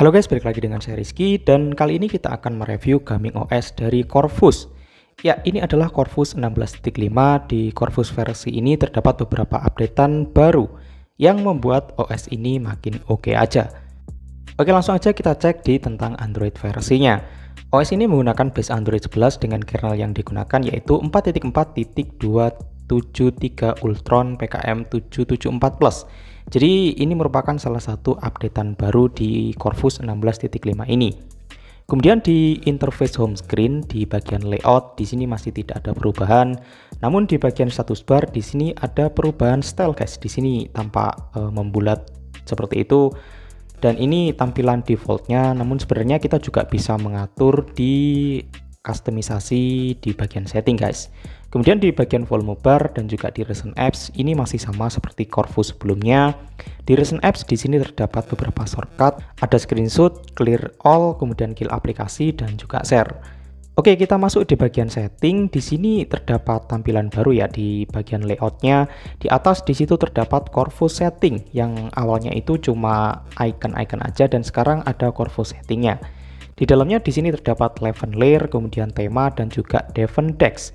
Halo guys, balik lagi dengan saya Rizky dan kali ini kita akan mereview Gaming OS dari Corvus. Ya, ini adalah Corvus 16.5. Di Corvus versi ini terdapat beberapa updatean baru yang membuat OS ini makin oke aja. Oke, langsung aja kita cek di tentang Android versinya. OS ini menggunakan base Android 11 dengan kernel yang digunakan yaitu 4.4.273 Ultron PKM 774 Plus. Jadi ini merupakan salah satu updatean baru di Corvus 16.5 ini. Kemudian di interface home screen di bagian layout di sini masih tidak ada perubahan. Namun di bagian status bar di sini ada perubahan style guys. Di sini tampak membulat seperti itu. Dan ini tampilan defaultnya, namun sebenarnya kita juga bisa mengatur di customisasi di bagian setting guys. Kemudian di bagian volume bar dan juga di recent apps ini masih sama seperti Corvus sebelumnya. Di recent apps di sini terdapat beberapa shortcut, ada screenshot, clear all, kemudian kill aplikasi dan juga share. Oke, kita masuk di bagian setting. Di sini terdapat tampilan baru ya di bagian layoutnya. Di atas di situ terdapat Corvus setting yang awalnya itu cuma icon-icon aja dan sekarang ada Corvus settingnya. Di dalamnya di sini terdapat Leven Layer, kemudian tema dan juga Devon Dex.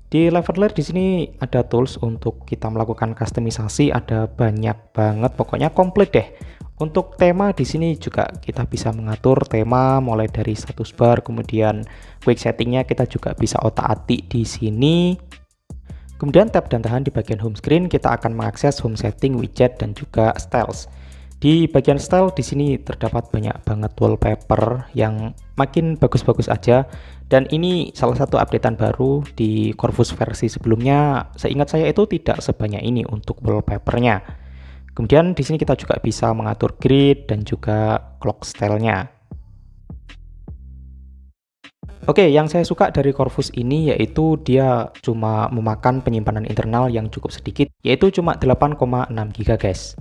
Di Leven Layer di sini ada tools untuk kita melakukan customisasi, ada banyak banget, pokoknya komplit deh. Untuk tema di sini juga kita bisa mengatur tema mulai dari status bar, kemudian quick settingnya kita juga bisa otak-atik di sini. Kemudian tab dan tahan di bagian home screen kita akan mengakses home setting, widget dan juga styles. Di bagian style di sini terdapat banyak banget wallpaper yang makin bagus-bagus aja dan ini salah satu updatean baru di Corvus versi sebelumnya. Seingat saya itu tidak sebanyak ini untuk wallpapernya. Kemudian di sini kita juga bisa mengatur grid dan juga clock style-nya. Oke, yang saya suka dari Corvus ini yaitu dia cuma memakan penyimpanan internal yang cukup sedikit, yaitu cuma 8,6 GB guys.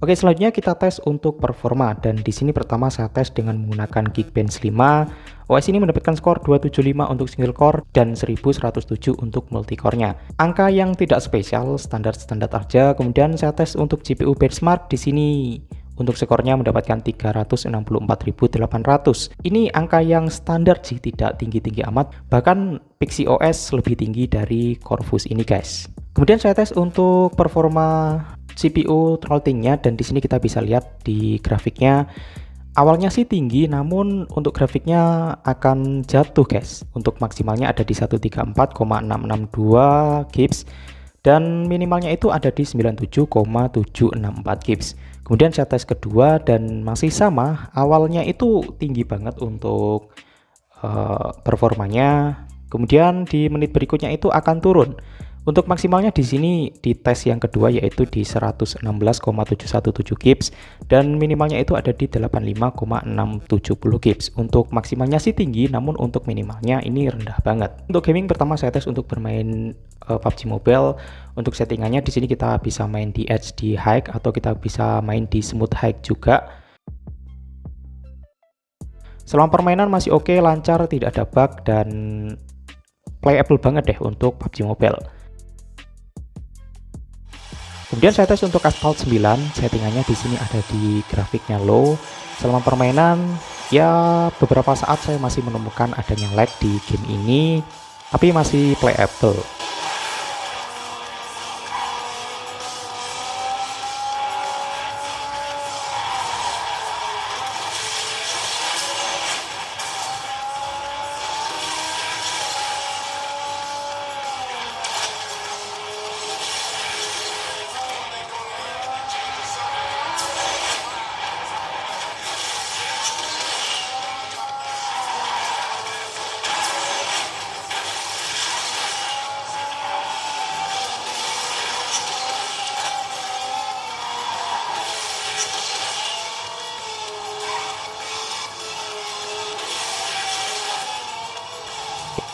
Oke, selanjutnya kita tes untuk performa dan di sini pertama saya tes dengan menggunakan Geekbench 5. OS ini mendapatkan skor 275 untuk single core dan 1107 untuk multicore-nya. Angka yang tidak spesial, standar-standar aja. Kemudian saya tes untuk GPU benchmark di sini. Untuk skornya mendapatkan 364.800. Ini angka yang standar sih, tidak tinggi-tinggi amat. Bahkan Pixie OS lebih tinggi dari Corvus ini guys. Kemudian saya tes untuk performa CPU throttling-nya dan di sini kita bisa lihat di grafiknya awalnya sih tinggi, namun untuk grafiknya akan jatuh guys. Untuk maksimalnya ada di 134,662 Hz dan minimalnya itu ada di 97,764 Hz. Kemudian saya tes kedua dan masih sama, awalnya itu tinggi banget untuk performanya. Kemudian di menit berikutnya itu akan turun. Untuk maksimalnya di sini di tes yang kedua yaitu di 116,717 Hz dan minimalnya itu ada di 85,670 Hz. Untuk maksimalnya sih tinggi, namun untuk minimalnya ini rendah banget. Untuk gaming pertama saya tes untuk bermain PUBG Mobile. Untuk settingannya di sini kita bisa main di HD High atau kita bisa main di Smooth High juga. Selama permainan masih oke, lancar, tidak ada bug dan playable banget deh untuk PUBG Mobile. Kemudian saya tes untuk Asphalt 9, settingannya di sini ada di grafiknya low. Selama permainan, ya beberapa saat saya masih menemukan adanya lag di game ini, tapi masih playable.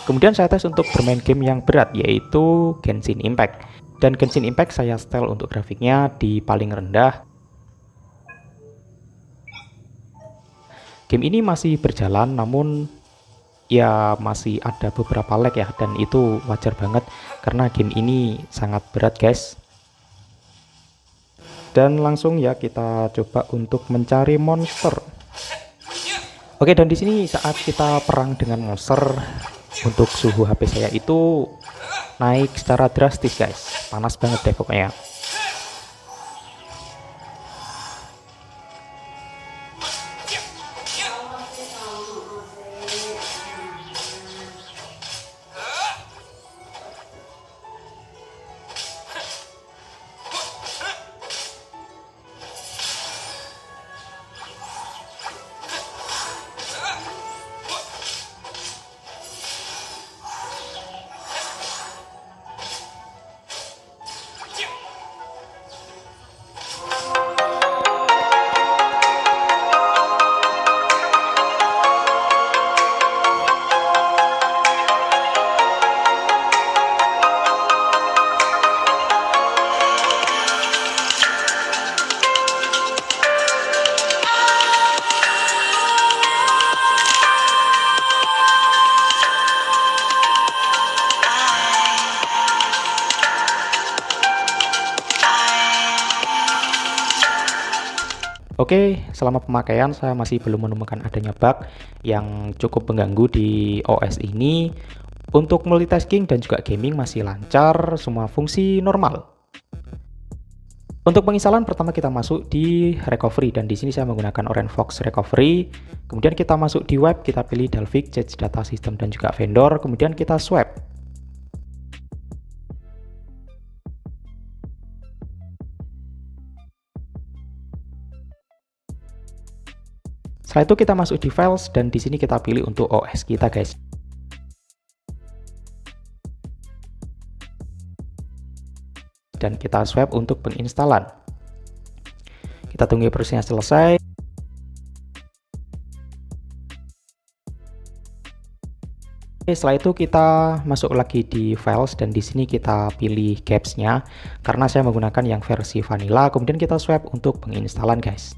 Kemudian saya tes untuk bermain game yang berat yaitu Genshin Impact. Dan Genshin Impact saya setel untuk grafiknya di paling rendah. Game ini masih berjalan namun ya masih ada beberapa lag ya, dan itu wajar banget karena game ini sangat berat guys. Dan langsung ya kita coba untuk mencari monster. Oke, dan di sini saat kita perang dengan monster, untuk suhu HP saya itu naik secara drastis guys, panas banget deh pokoknya. Oke, selama pemakaian saya masih belum menemukan adanya bug yang cukup mengganggu di OS ini. Untuk multitasking dan juga gaming masih lancar, semua fungsi normal. Untuk penginstalan pertama kita masuk di recovery, dan di sini saya menggunakan OrangeFox recovery. Kemudian kita masuk di web, kita pilih Dalvik, Change Data System dan juga vendor, kemudian kita swap. Setelah itu kita masuk di files, dan di sini kita pilih untuk OS kita guys. Dan kita swap untuk penginstalan. Kita tunggu prosesnya selesai. Setelah itu kita masuk lagi di files, dan di sini kita pilih caps-nya karena saya menggunakan yang versi vanilla. Kemudian kita swap untuk penginstalan guys.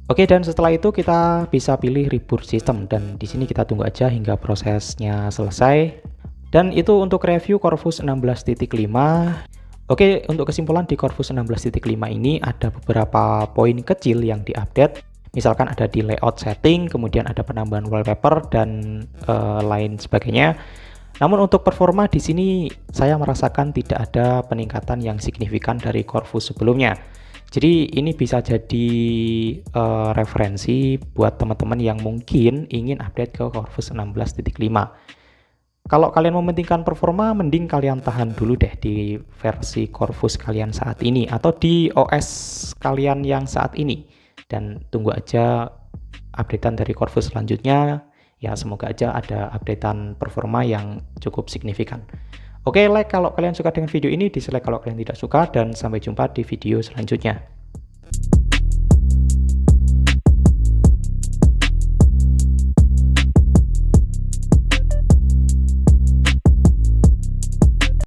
Oke, dan setelah itu kita bisa pilih reboot system, dan di sini kita tunggu aja hingga prosesnya selesai. Dan itu untuk review Corvus 16.5. Oke, untuk kesimpulan di Corvus 16.5 ini ada beberapa poin kecil yang diupdate. Misalkan ada di layout setting, kemudian ada penambahan wallpaper dan lain sebagainya. Namun untuk performa di sini saya merasakan tidak ada peningkatan yang signifikan dari Corvus sebelumnya. Jadi ini bisa jadi referensi buat teman-teman yang mungkin ingin update ke Corvus 16.5. Kalau kalian mementingkan performa, mending kalian tahan dulu deh di versi Corvus kalian saat ini atau di OS kalian yang saat ini, dan tunggu aja updatean dari Corvus selanjutnya. Ya semoga aja ada updatean performa yang cukup signifikan. Oke, like kalau kalian suka dengan video ini, dislike kalau kalian tidak suka, dan sampai jumpa di video selanjutnya.